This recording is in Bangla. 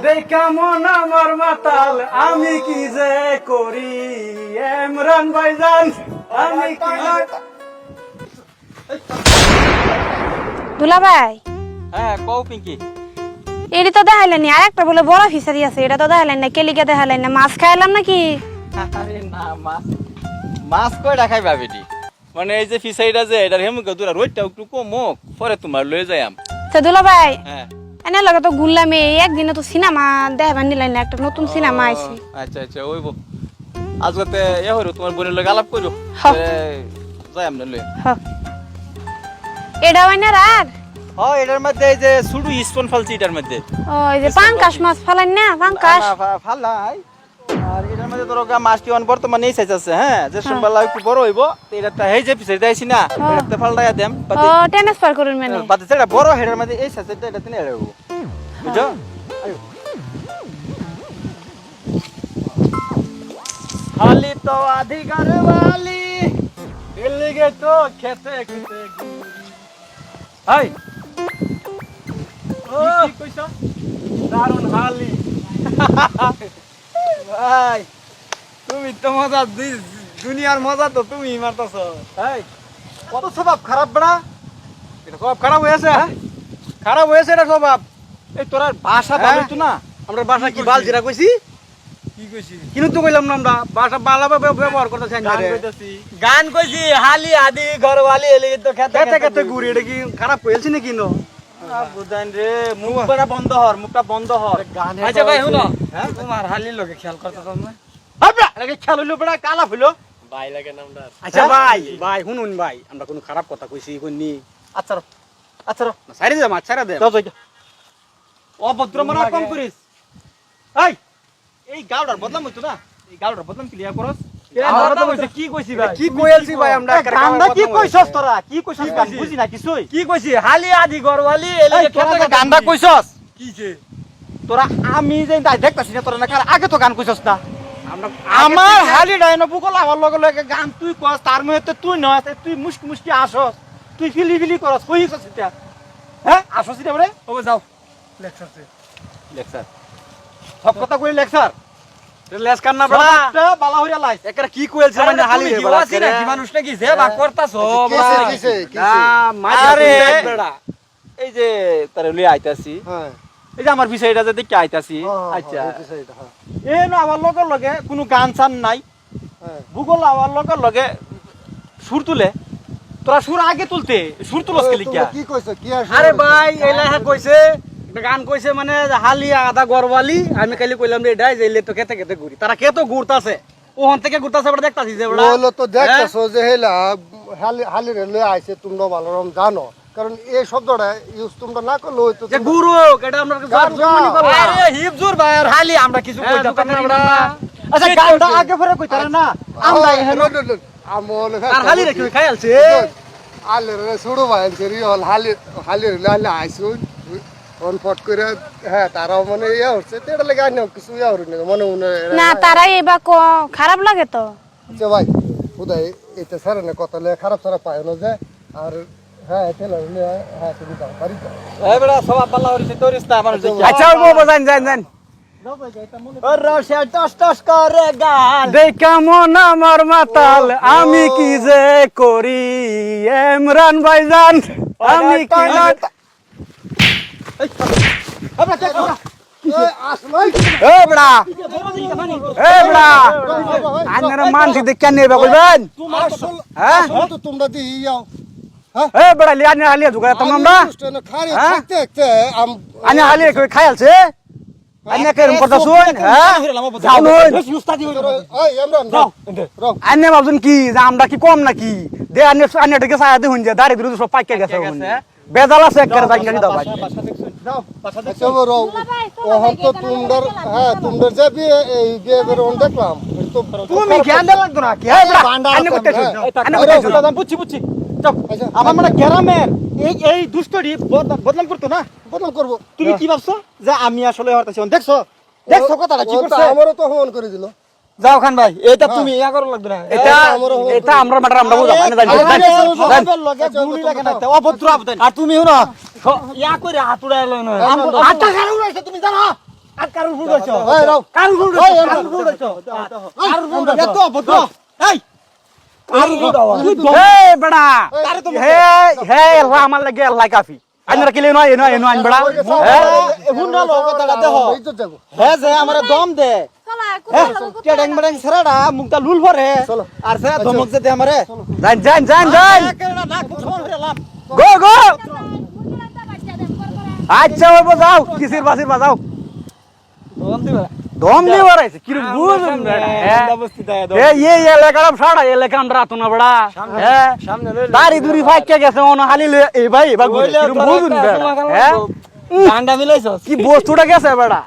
দেখা মন আমার মাতাল আমি কি যে করি ইমরান ভাইজান আমি কি দুলা ভাই হ্যাঁ কও পিঙ্কি এটি তো দেখাইলেন আর একটা বলে বড় ফিসারি আছে এটা তো দেখাইলেন না কেলিকে দেখাইলেন না মাছ খাইলাম নাকি আরে না মাছ মাছ কয়টা খাইবা বেটি মানে এই যে ফিসাইটা যে এটার হেমুকে দুরা রোজটা একটু কমক পরে তোমার লয়ে যাইম তো দুলা ভাই হ্যাঁ এনে লাগে তো ঘুরলাম একদিনে তো সিনেমা দেখাবার নিলেন না একটা নতুন সিনেমা আইছে আচ্ছা আচ্ছা ওইব আজকে এ হইরো তোমার বোনের লগে আলাপ করো হ্যাঁ। যাই আমরা লয়ে এটা হয় না আর হ্যাঁ এটার মধ্যে এই যে সুডু স্পন ফালছি এটার মধ্যে ওই যে পাঙ্কাশ মাছ ফালান না পাঙ্কাশ ফালাই আর এটার মধ্যে ধরো মাছ কি বর্তমানে এই সাইজ আছে হ্যাঁ যে সম্বালা একটু বড় হইব তো এটা হেই যে পিছে দেইছি না এটা ফালটায়া দেম ও ট্রান্সফার করুন মানে বাদে সেটা বড় হেডার মধ্যে এই সাইজটা এটা তিনে এড়াবো বুঝছো খালি তো অধিকার वाली দিল গে তো খেতে খেতে হাই ও কি কইছো দারুন হালি ভাই তুমি তো মজা দুনিয়ার মজা তো তুমি মারতাছো হাই কত স্বভাব খারাপ বড়া এটা স্বভাব খারাপ হয়েছে খারাপ হয়েছে এটা স্বভাব এই তোর ভাষা ভালো না আমরা ভাষা কি বালজিরা কইছি কি কইছি কিনু তো কইলাম না আমরা ভাষা বালাভাবে ব্যবহার করতেছি গান কইতাছি গান কইছি হালি আদি ঘরওয়ালি এলি তো খেতে খেতে ঘুরি এটা কি খারাপ কইছি নাকি নো বুঝাইন রে মুখটা বন্ধ হর আচ্ছা ভাই শুনো তোমার হালির লগে খেয়াল করতেছ না হাবড়া লাগে খেয়াল হইলো বড়া কালা হইলো ভাই লাগে নামদার আচ্ছা ভাই শুনুন ভাই আমরা কোনো খারাপ কথা কইছি কইনি আচ্ছা আচ্ছা সাইরে দে মাছ সাইরে দে যাও যাও অভদ্র মনে কম করিস এই গাওড়ার বদনাম হইতো না এই গাওড়ার বদনাম ক্লিয়ার করস কি কইছি ভাই কি কইলছি ভাই আমরা গান্ডা কি কইছস তোরা কি কইছস গান বুঝি না কিছুই কি কইছি হালি আদি গরওয়ালি এলিগে তোরা গান্ডা কইছস কিছে তোরা আমি যে দেখতাছি না তোরা না আগে তো গান কইছস না আমার হালি ডাইনো বুকল আমার লগে লগে গান তুই কস তার মধ্যে তুই নস তুই মুশকি মুশকি আসস তুই ফিলি করস কইছস এটা হ্যাঁ আসস এটা বলে ও যাও লেকচার সব কথা কই লেকচার লেস কান না বড়া বালা হইয়া লাইস একরা কি কইলছ মানে হালি রে বড়া কি নাকি মানুষ নাকি যে ভাগ করতাছ কিসে আরে বড়া এই যে তারে লই আইতাছি হ্যাঁ এই যে আমার বিষয়টা যে দেখি আইতাছি আচ্ছা এ না আমার লগে কোনো গান চান নাই হ্যাঁ ভূগোল আমার লগে সুর তুলে তোরা সুর আগে তুলতে সুর তুলস কি লিখা কি কইছ কি আরে ভাই এলাহা কইছে গান কইছে মানে হালি আদা গরওয়ালি আমি খালি কইলাম রে এটাই যে তো খেতে খেতে ঘুরি তারা কে তো ঘুরতাছে ওহন থেকে ঘুরতাছে বড় দেখতাছি যে বড় বলো তো দেখতাছো যে হেলা হালি রে লই আইছে তোমরা ভালোরকম জানো কারণ এই শব্দটা ইউজ তোমরা না করলে হইতো যে গুরু এটা আমরা জন্মনি করব আরে হিপজুর ভাই আর হালি আমরা কিছু কইতাম না আমরা আচ্ছা গানটা আগে পরে কইতারা না আমরা আমল আর হালি রে কি খাইলছে আলে রে ছড়ো ভাই সেরি হালি রে লাইলে আইছুন ফোন ফট করে হ্যাঁ তারাও মানে ইয়া হচ্ছে তেড়া লাগে আইনো কিছু ইয়া হরি না মনে মনে না তারাই এবা খারাপ লাগে তো আচ্ছা ভাই খুদাই এটা সারা না কথা লে খারাপ সারা পায় না যে আর হ্যাঁ তেলা হ্যাঁ তুমি যাও বাড়ি যাও এই বড়া সব আল্লাহ হরিছে তোরিস্তা আমার দেখি আচ্ছা ও বাবা যান দেখা মন আমার মাতাল আমি কি যে করি ইমরান ভাইজান আমি কি মানসি দেখে নেবে বলবেন হ্যাঁ তোমরা দি যাও বড়া লিয়া হালিয়া ঢুকা তোমরা আনে হালিয়া খাইলছে আনে কেরম কথা শুন হ্যাঁ আনে ভাবছেন কি যে আমরা কি কম নাকি দে আনে আনে ডেকে সায়া দেখুন যে দাঁড়িয়ে বিরুদ্ধে সব পাইকে গেছে বেজাল আছে একেবারে জানি দাও ভাই তোমরা যে বিয়ে এই বিয়ে বের দেখলাম তুমি জ্ঞান দেওয়া লাগতো না কি আনে করতে বুঝছি আমার মানে গ্রামের এই দুষ্টরি বদনাম করতো না বদনাম করবো তুমি কি ভাবছো যে আমি আসলে হরতাছি দেখছো কথাটা কি করছে আমারও তো ফোন করে দিল যাও খান ভাই এটা তুমি ইয়া করো লাগবে না এটা আমরা ম্যাটার আমরা বুঝাম আর তুমি শুনো ইয়া করে হাত উড়াই লয় না আটটা কারণ রয়েছে তুমি জানো আর কারুর ফুট হইছো এই রাও কারুর ফুট ওই, হইছো কারুর ফুট হইছো কারুর ফুট হইছো এত অভদ্র এই কারুর ফুট হইছো এই বেড়া তারে তো হে হে আল্লাহ আমার লাগে আল্লাহ কাফি আইনরা কিলে নয় এনো এনো আইন বেড়া এখন না লোক কথাটা দেখো ইজ্জত যাবো হে যে আমারে দম দে কেডেং মেডেং সেরাডা মুখটা লুল ভরে আর সে ধমক যে দে আমারে যান যান যান যান একেবারে নাক মুখ সমান হয়ে লাম গো গো আচ্ছা বাবা যাও কিসির বাসির বাজাও দম দিয়ে বাড়াইছে কি বুঝুন বেড়া এই এলাকার সাড়া এলাকা আমরা তো না বেড়া হ্যাঁ দাড়ি দুরি ফাইকে গেছে মনে হালি এই ভাই এবার বুঝুন বেড়া হ্যাঁ ডান্ডা মিলাইছস কি বস্তুটা গেছে বেড়া